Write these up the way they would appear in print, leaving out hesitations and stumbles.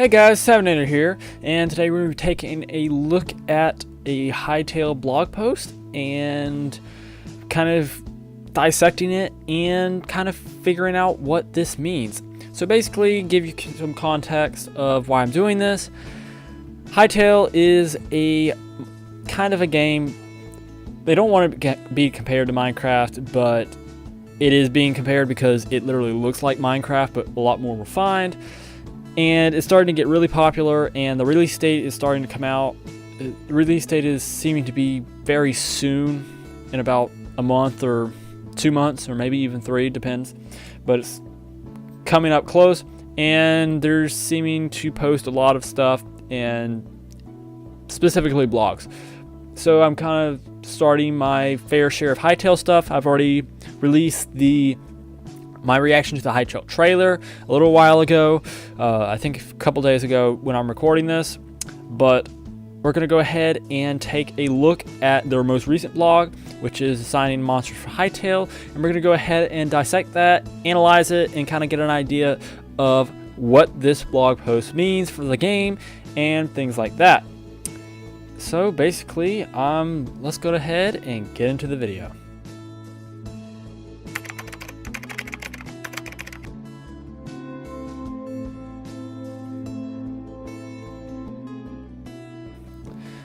Hey guys, Sevenator here, and today we're going to be taking a look at a Hytale blog post and kind of dissecting it and kind of figuring out what this means. So basically, give you some context of why I'm doing this. Hytale is a kind of a game. They don't want to be compared to Minecraft, but it is being compared because it literally looks like Minecraft, but a lot more refined. And it's starting to get really popular, and the release date is starting to come out. The release date is seeming to be very soon, in about a month or 2 months, or maybe even 3, depends. But it's coming up close, and they're seeming to post a lot of stuff, and specifically blogs. So I'm kind of starting my fair share of Hytale stuff. I've already released my reaction to the Hytale trailer a little while ago, I think a couple days ago when I'm recording this, but we're going to go ahead and take a look at their most recent blog, which is Assigning Monsters for Hytale, and we're going to go ahead and dissect that, analyze it, and kind of get an idea of what this blog post means for the game and things like that. So basically, let's go ahead and get into the video.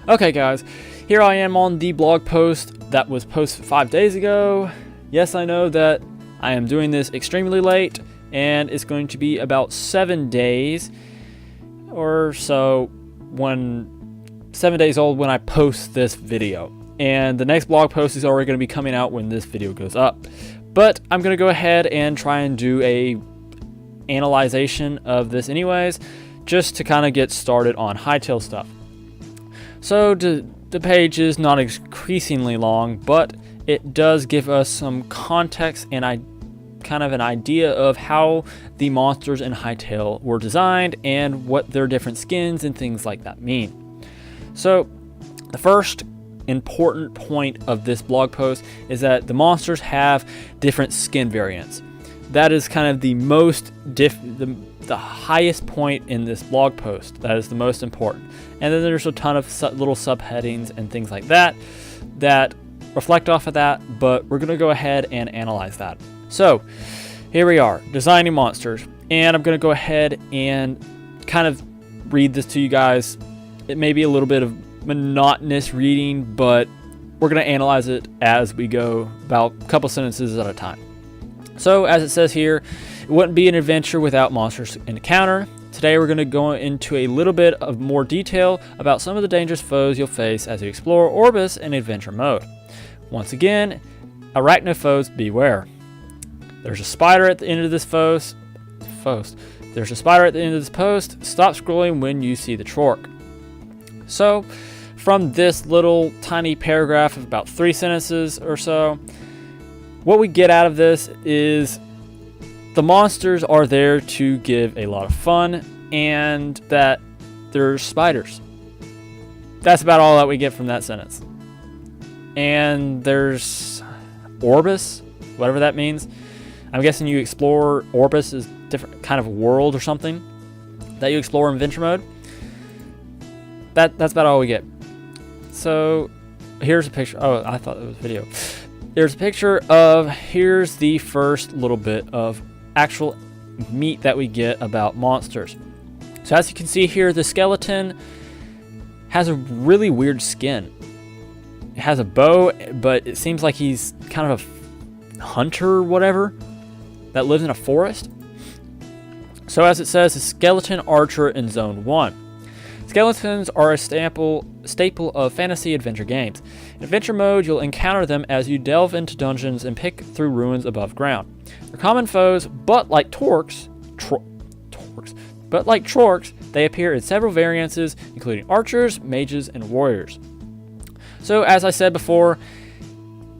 Okay guys, here I am on the blog post that was posted 5 days ago. Yes, I know that I am doing this extremely late, and it's going to be about 7 days or so, 7 days old when I post this video. And the next blog post is already going to be coming out when this video goes up. But I'm going to go ahead and try and do a analyzation of this anyways, just to kind of get started on Hytale stuff. So the page is not increasingly long, but it does give us some context and kind of an idea of how the monsters in Hytale were designed and what their different skins and things like that mean. So the first important point of this blog post is that the monsters have different skin variants. That is kind of the most the highest point in this blog post. That is the most important. And then there's a ton of little subheadings and things like that that reflect off of that, but we're going to go ahead and analyze that. So here we are, designing monsters, and I'm going to go ahead and kind of read this to you guys. It may be a little bit of monotonous reading, but we're going to analyze it as we go, about a couple sentences at a time. So as it says here, it wouldn't be an adventure without monsters encounter. Today we're going to go into a little bit of more detail about some of the dangerous foes you'll face as you explore Orbis in adventure mode. Once again, arachnophobes beware. There's a spider at the end of this post. There's a spider at the end of this post. Stop scrolling when you see the Chork. So from this little tiny paragraph of about 3 sentences or so, what we get out of this is the monsters are there to give a lot of fun, and that they're spiders. That's about all that we get from that sentence. And there's Orbis, whatever that means. I'm guessing you explore Orbis is different kind of world or something that you explore in adventure mode. That's about all we get. So here's a picture. Oh, I thought it was video. There's a picture of, here's the first little bit of actual meat that we get about monsters. So as you can see here, the skeleton has a really weird skin. It has a bow, but it seems like he's kind of a hunter or whatever that lives in a forest. So as it says, a skeleton archer in Zone 1. Skeletons are a staple of fantasy adventure games. In adventure mode, you'll encounter them as you delve into dungeons and pick through ruins above ground. They're common foes, but like Chorks, they appear in several variances, including archers, mages, and warriors. So as I said before,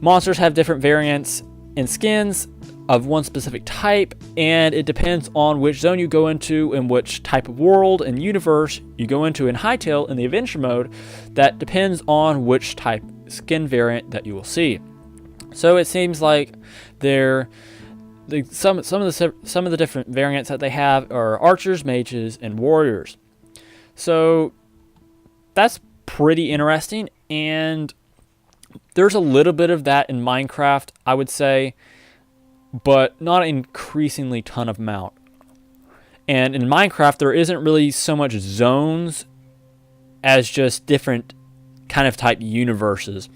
monsters have different variants in skins of one specific type, and it depends on which zone you go into and which type of world and universe you go into in Hytale in the adventure mode. That depends on which type skin variant that you will see. So it seems like some of the different variants that they have are archers, mages, and warriors. So that's pretty interesting, and there's a little bit of that in Minecraft, I would say, but not an increasingly ton of amount. And in Minecraft, there isn't really so much zones as just different kind of type universes.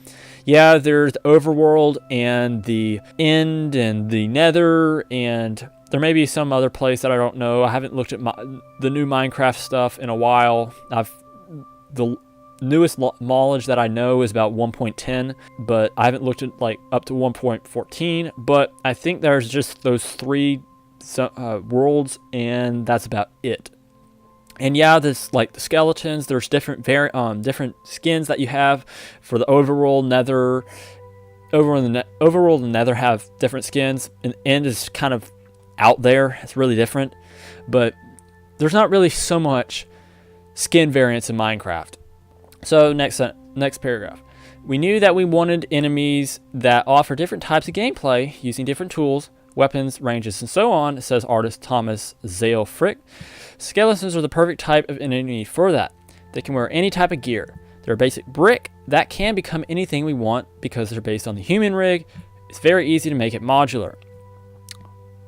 Yeah, there's the overworld and the end and the nether, and there may be some other place that I don't know. I haven't looked at the new Minecraft stuff in a while. The newest knowledge that I know is about 1.10, but I haven't looked at like up to 1.14. But I think there's just those three worlds, and that's about it. And yeah, this like the skeletons. There's different different skins that you have for the overworld, nether. Overworld and nether have different skins, and end is kind of out there. It's really different, but there's not really so much skin variance in Minecraft. So next paragraph. We knew that we wanted enemies that offer different types of gameplay using different tools, weapons, ranges, and so on, says artist Thomas Zale Frick. Skeletons are the perfect type of enemy for that. They can wear any type of gear. They're a basic brick that can become anything we want because they're based on the human rig. It's very easy to make it modular,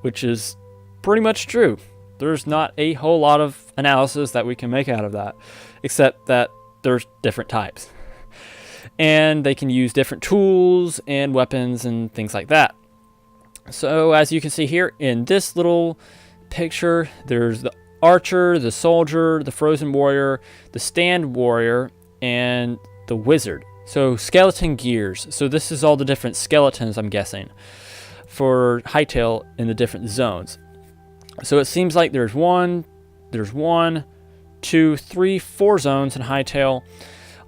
which is pretty much true. There's not a whole lot of analysis that we can make out of that, except that there's different types. And they can use different tools and weapons and things like that. So as you can see here in this little picture, there's the archer, the soldier, the frozen warrior, the stand warrior, and the wizard. So skeleton gears. So this is all the different skeletons, I'm guessing, for Hytale in the different zones. So it seems like there's one, two, three, four zones in Hytale.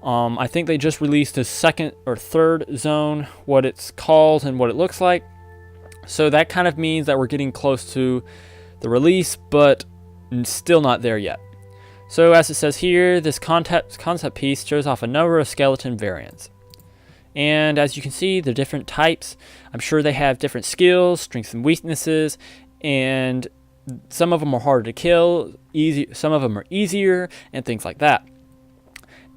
I think they just released a second or third zone, what it's called and what it looks like. So that kind of means that we're getting close to the release, but still not there yet. So as it says here, this concept piece shows off a number of skeleton variants. And as you can see, the different types, I'm sure they have different skills, strengths and weaknesses, and some of them are harder to kill, some of them are easier, and things like that.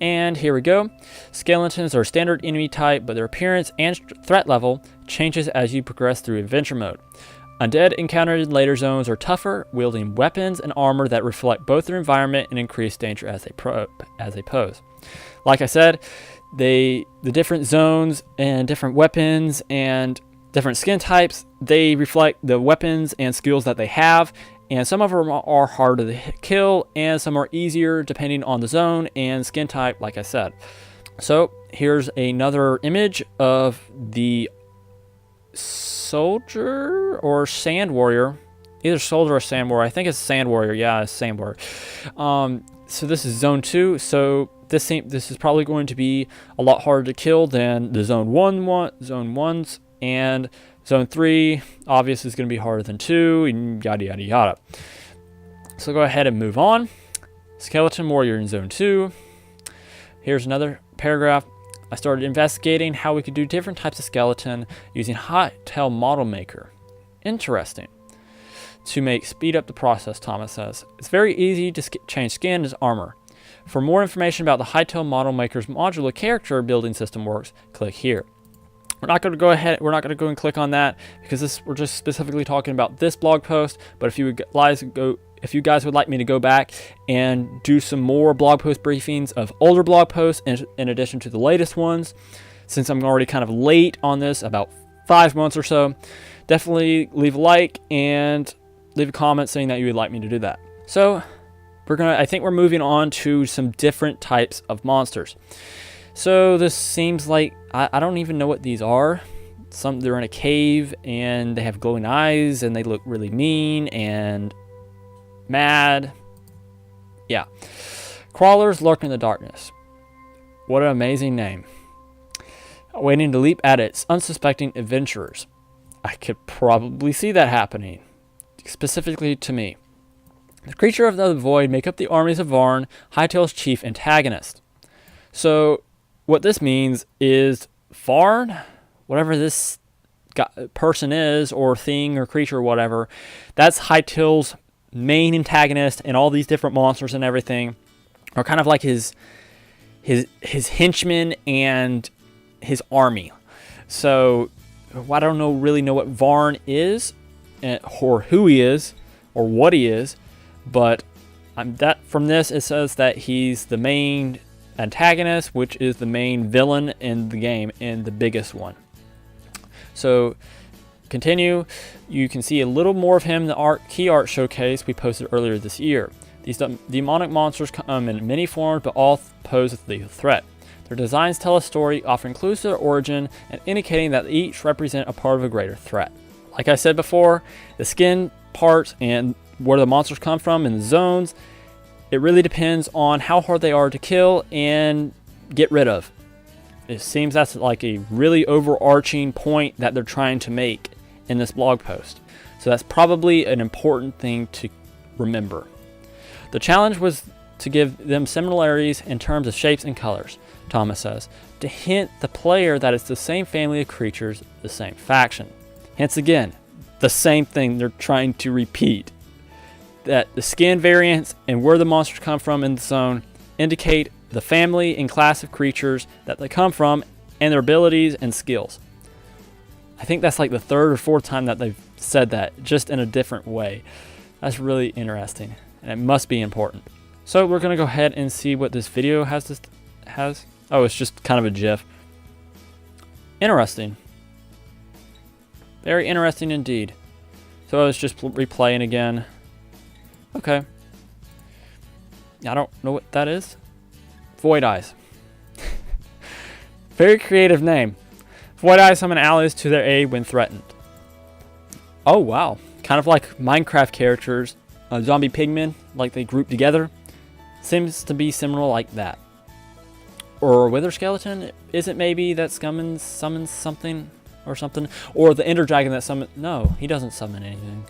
And here we go. Skeletons are a standard enemy type, but their appearance and threat level changes as you progress through adventure mode. Undead encountered in later zones are tougher, wielding weapons and armor that reflect both their environment and increase danger as they pose. Like I said, the different zones and different weapons and different skin types, they reflect the weapons and skills that they have, and some of them are harder to kill and some are easier depending on the zone and skin type, like I said. So here's another image of the soldier or sand warrior, either soldier or sand warrior. I think it's sand warrior. Yeah, it's sand warrior. So this is zone 2. So this is probably going to be a lot harder to kill than the zone 1s, and zone 3 obviously is going to be harder than 2, and yada yada yada. So go ahead and move on. Skeleton warrior in zone 2. Here's another paragraph. I started investigating how we could do different types of skeleton using Hytale Model Maker. Interesting. To speed up the process, Thomas says. It's very easy to change skin as armor. For more information about the Hytale Model Maker's modular character building system works, click here. We're not going to go and click on that because we're just specifically talking about this blog post. But if you guys would like me to go back and do some more blog post briefings of older blog posts in addition to the latest ones, since I'm already kind of late on this, about 5 months or so, definitely leave a like and leave a comment saying that you would like me to do that. So I think we're moving on to some different types of monsters. So this seems like, I don't even know what these are. They're in a cave and they have glowing eyes and they look really mean and mad. Yeah. Crawlers lurk in the darkness. What an amazing name. Waiting to leap at its unsuspecting adventurers. I could probably see that happening. Specifically to me. The creature of the void make up the armies of Varn, Hytale's chief antagonist. So what this means is Varn, whatever this person is, or thing, or creature, or whatever, that's Hytale's main antagonist and all these different monsters and everything. are kind of like his henchmen and his army. So I don't really know what Varn is, or who he is, or what he is, but from this it says that he's the main antagonist, which is the main villain in the game and the biggest one. So continue. You can see a little more of him in the key art showcase we posted earlier this year. These demonic monsters come in many forms, but all pose a lethal threat. Their designs tell a story, offering clues to their origin and indicating that each represent a part of a greater threat. Like I said before, the skin parts and where the monsters come from and the zones, it really depends on how hard they are to kill and get rid of. It seems that's like a really overarching point that they're trying to make in this blog post. So that's probably an important thing to remember. The challenge was to give them similarities in terms of shapes and colors, Thomas says, to hint the player that it's the same family of creatures, the same faction. Hence again, the same thing they're trying to repeat. That the skin variants and where the monsters come from in the zone indicate the family and class of creatures that they come from and their abilities and skills. I think that's like the third or fourth time that they've said that, just in a different way. That's really interesting, and it must be important. So we're going to go ahead and see what this video has. Oh, it's just kind of a GIF. Interesting. Very interesting indeed. So I was just replaying again. Okay. I don't know what that is. Void Eyes. Very creative name. Void Eyes summon allies to their aid when threatened. Oh wow. Kind of like Minecraft characters, zombie pigmen, like they group together. Seems to be similar like that. Or Wither Skeleton, is it maybe that summons something or something? Or the Ender Dragon that summons... No, he doesn't summon anything.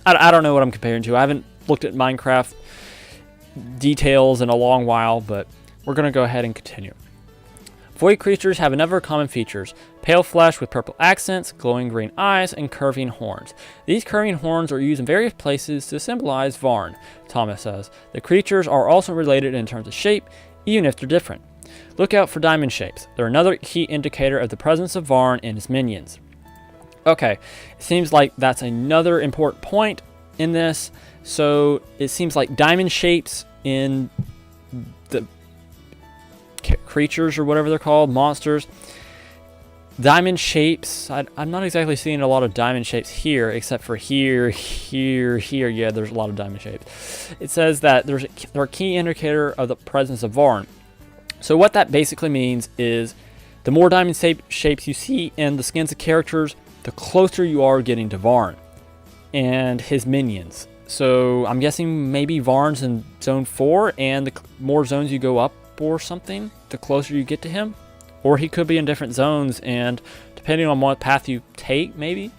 I don't know what I'm comparing to. I haven't looked at Minecraft details in a long while, but we're going to go ahead and continue. Void creatures have a number of common features: pale flesh with purple accents, glowing green eyes, and curving horns. These curving horns are used in various places to symbolize Varn, Thomas says. The creatures are also related in terms of shape, even if they're different. Look out for diamond shapes. They're another key indicator of the presence of Varn and his minions. Okay, it seems like that's another important point in this. So it seems like diamond shapes in the creatures, or whatever they're called, monsters. Diamond shapes, I'm not exactly seeing a lot of diamond shapes here, except for here. Yeah, there's a lot of diamond shapes. It says that they're a key indicator of the presence of Varn. So what that basically means is the more diamond shapes you see in the skins of characters, the closer you are getting to Varn and his minions. So I'm guessing maybe Varn's in zone 4, and the more zones you go up or something, the closer you get to him. Or he could be in different zones, and depending on what path you take, maybe,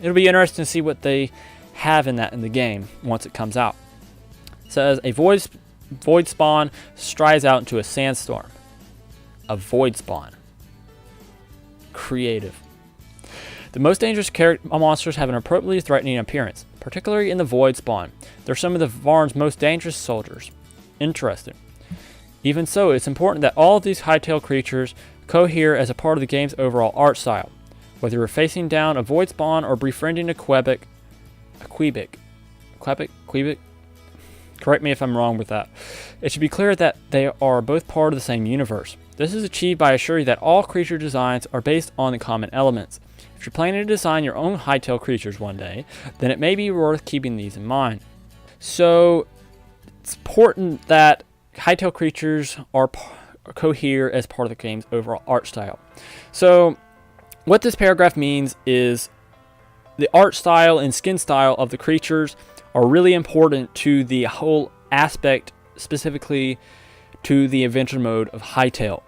it'll be interesting to see what they have in the game once it comes out. It says a void spawn strides out into a sandstorm. A void spawn. Creative. The most dangerous monsters have an appropriately threatening appearance, particularly in the void spawn. They're some of the Varn's most dangerous soldiers. Interesting. Even so, it's important that all of these Hytale creatures cohere as a part of the game's overall art style. Whether you're facing down a void spawn or befriending a Quebec, correct me if I'm wrong with that. It should be clear that they are both part of the same universe. This is achieved by assuring that all creature designs are based on the common elements. If you're planning to design your own Hytale creatures one day, then it may be worth keeping these in mind. So it's important that Hytale creatures are cohere as part of the game's overall art style. So what this paragraph means is the art style and skin style of the creatures are really important to the whole aspect, specifically to the adventure mode of Hytale.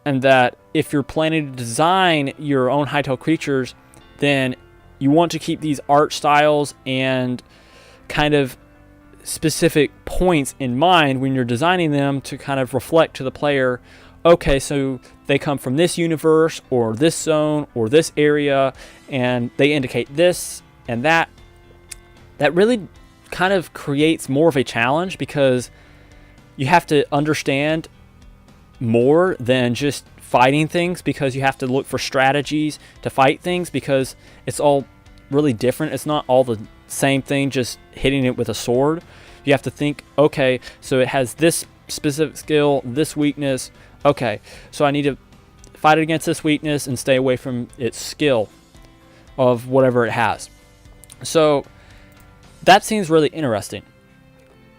And that if you're planning to design your own Hytale creatures, then you want to keep these art styles and kind of specific points in mind when you're designing them to kind of reflect to the player, okay, so they come from this universe or this zone or this area, and they indicate this and that. That really kind of creates more of a challenge, because you have to understand more than just fighting things, because you have to look for strategies to fight things, because it's all really different. It's not all the same thing, just hitting it with a sword. You have to think, okay, so it has this specific skill, this weakness. Okay, so I need to fight it against this weakness and stay away from its skill of whatever it has. So that seems really interesting.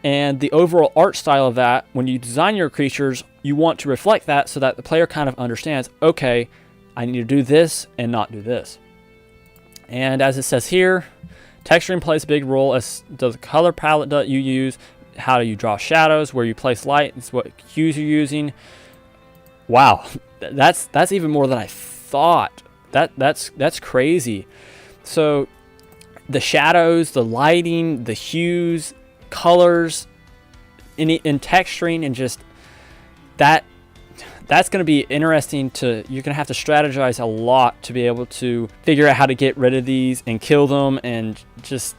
And the overall art style of that, when you design your creatures, you want to reflect that so that the player kind of understands, okay, I need to do this and not do this. And as it says here, texturing plays a big role, as does the color palette that you use, how do you draw shadows, where you place light, it's what hues you're using. Wow, that's even more than I thought. That's crazy. So the shadows, the lighting, the hues, colors, in texturing, and just that's going to be interesting. You're going to have to strategize a lot to be able to figure out how to get rid of these and kill them, and just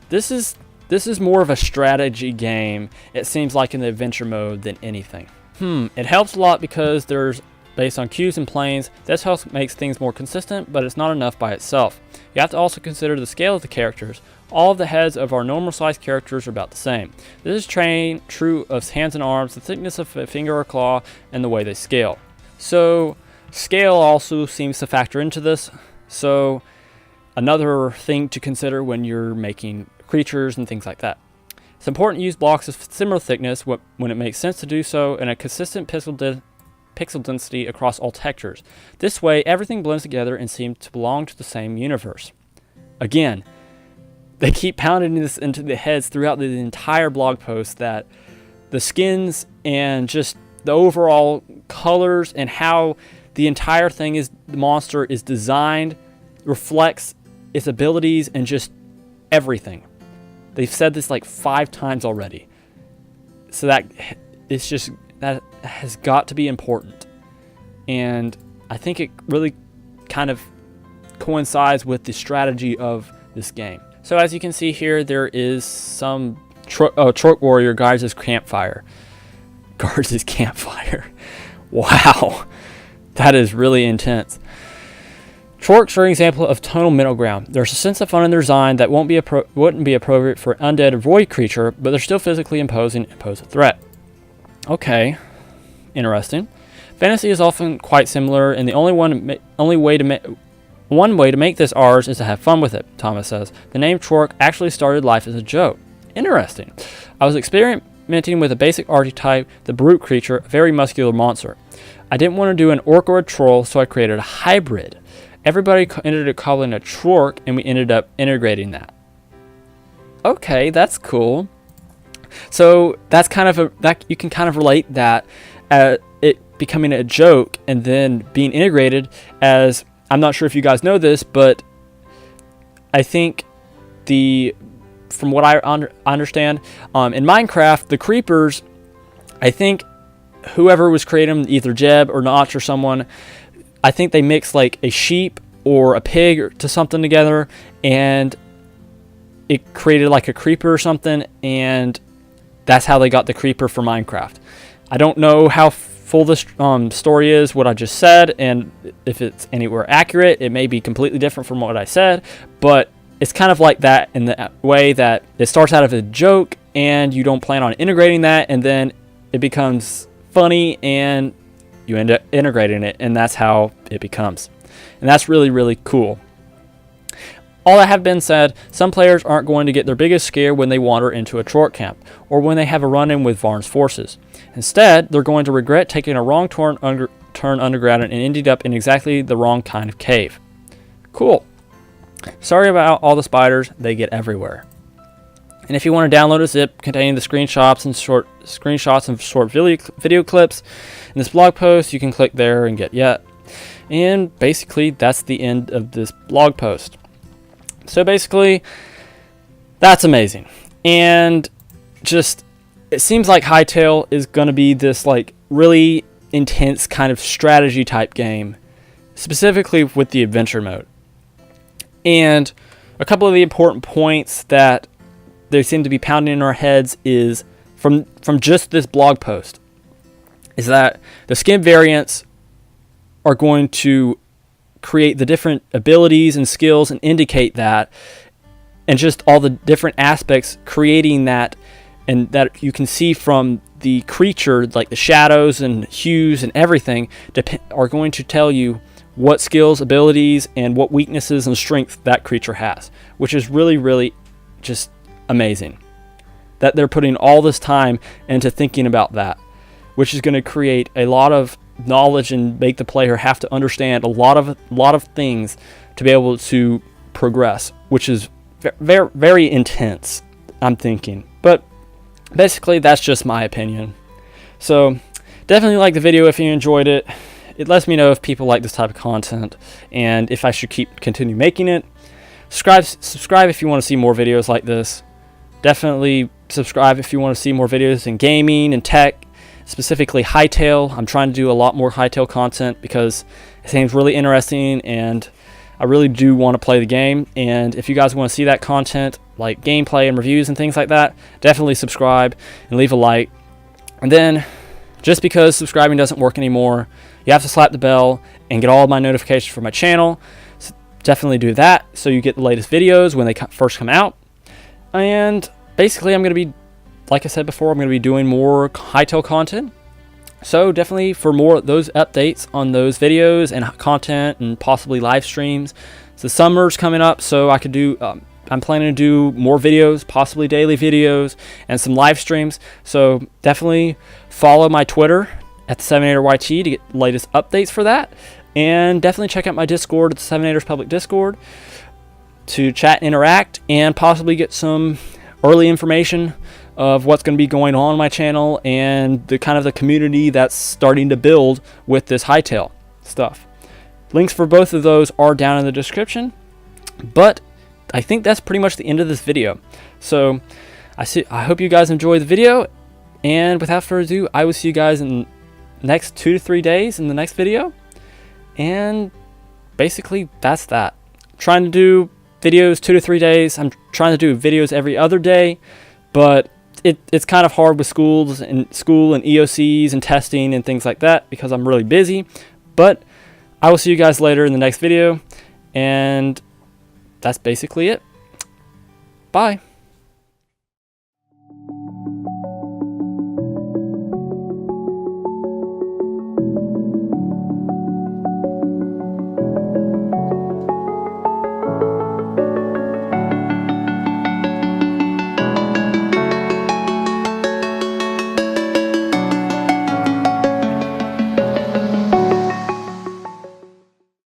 this is more of a strategy game, it seems like, in the adventure mode than anything. It helps a lot because there's based on cues and planes. This helps makes things more consistent, but it's not enough by itself. You have to also consider the scale of the characters. All of the heads of our normal sized characters are about the same. This is true of hands and arms, the thickness of a finger or claw, and the way they scale. So scale also seems to factor into this. So another thing to consider when you're making creatures and things like that. It's important to use blocks of similar thickness when it makes sense to do so, and a consistent pixel density across all textures. This way, everything blends together and seems to belong to the same universe. Again, they keep pounding this into the heads throughout the entire blog post, that the skins and just the overall colors and how the entire thing is, the monster is designed, reflects its abilities, and just everything. They've said this like 5 times already. So that has got to be important. And I think it really kind of coincides with the strategy of this game. So as you can see here, there is some Trork Warrior guards his campfire. Guards his campfire. Wow. That is really intense. Trorks are an example of tonal middle ground. There's a sense of fun in their design that wouldn't be appropriate for an undead or void creature, but they're still physically imposing and pose a threat. Okay, interesting. Fantasy is often quite similar, and the only way to make this ours is to have fun with it, Thomas says. The name Trork actually started life as a joke. Interesting. I was experimenting with a basic archetype, the brute creature, a very muscular monster. I didn't want to do an orc or a troll, so I created a hybrid. Everybody ended up calling it a Trork, and we ended up integrating that. Okay, that's cool. So that's kind of that you can kind of relate that it becoming a joke and then being integrated as, I'm not sure if you guys know this, but I think from what I understand, in Minecraft, the creepers, I think whoever was creating them, either Jeb or Notch or someone, I think they mixed like a sheep or a pig to something together, and it created like a creeper or something, and that's how they got the creeper for Minecraft. I don't know how full this story is, what I just said, and if it's anywhere accurate. It may be completely different from what I said, but it's kind of like that in the way that it starts out of a joke, and you don't plan on integrating that, and then it becomes funny, and you end up integrating it, and that's how it becomes. And that's really, really cool. All that have been said, some players aren't going to get their biggest scare when they wander into a Trork camp, or when they have a run-in with Varn's forces. Instead, they're going to regret taking a wrong turn underground and ending up in exactly the wrong kind of cave. Cool. Sorry about all the spiders, they get everywhere. And if you want to download a zip containing the screenshots and short video clips in this blog post, you can click there and get yet. And basically, that's the end of this blog post. So basically, that's amazing. And just, it seems like Hytale is going to be this like really intense kind of strategy type game, specifically with the adventure mode. And a couple of the important points that they seem to be pounding in our heads is from just this blog post is that the skin variants are going to create the different abilities and skills and indicate that, and just all the different aspects creating that, and that you can see from the creature, like the shadows and hues and everything, are going to tell you what skills, abilities, and what weaknesses and strength that creature has, which is really, really just amazing that they're putting all this time into thinking about that, which is going to create a lot of knowledge and make the player have to understand a lot of things to be able to progress, which is very, very intense, I'm thinking. But basically, that's just my opinion. So definitely like the video if you enjoyed it. It lets me know if people like this type of content and if I should continue making it. Subscribe if you want to see more videos like this. Definitely subscribe if you want to see more videos in gaming and tech, specifically Hytale. I'm trying to do a lot more Hytale content because it seems really interesting and I really do want to play the game. And if you guys want to see that content, like gameplay and reviews and things like that, definitely subscribe and leave a like. And then, just because subscribing doesn't work anymore, you have to slap the bell and get all of my notifications for my channel. So definitely do that so you get the latest videos when they first come out. And basically, I'm going to be, like I said before, I'm going to be doing more Hytale content. So definitely for more of those updates on those videos and content and possibly live streams. So the summer's coming up, so I could do, I'm planning to do more videos, possibly daily videos and some live streams. So definitely follow my Twitter at the 7aterYT to get the latest updates for that. And definitely check out my Discord, the 7aters public Discord, to chat and interact and possibly get some early information of what's going to be going on my channel and the kind of the community that's starting to build with this Hytale stuff. Links for both of those are down in the description. But I think that's pretty much the end of this video. So I hope you guys enjoyed the video, and without further ado, I will see you guys in the next 2 to 3 days in the next video. And basically that's that. I'm trying to do videos 2 to 3 days. I'm trying to do videos every other day, but it's kind of hard with school and EOCs and testing and things like that because I'm really busy. But I will see you guys later in the next video, and that's basically it. Bye.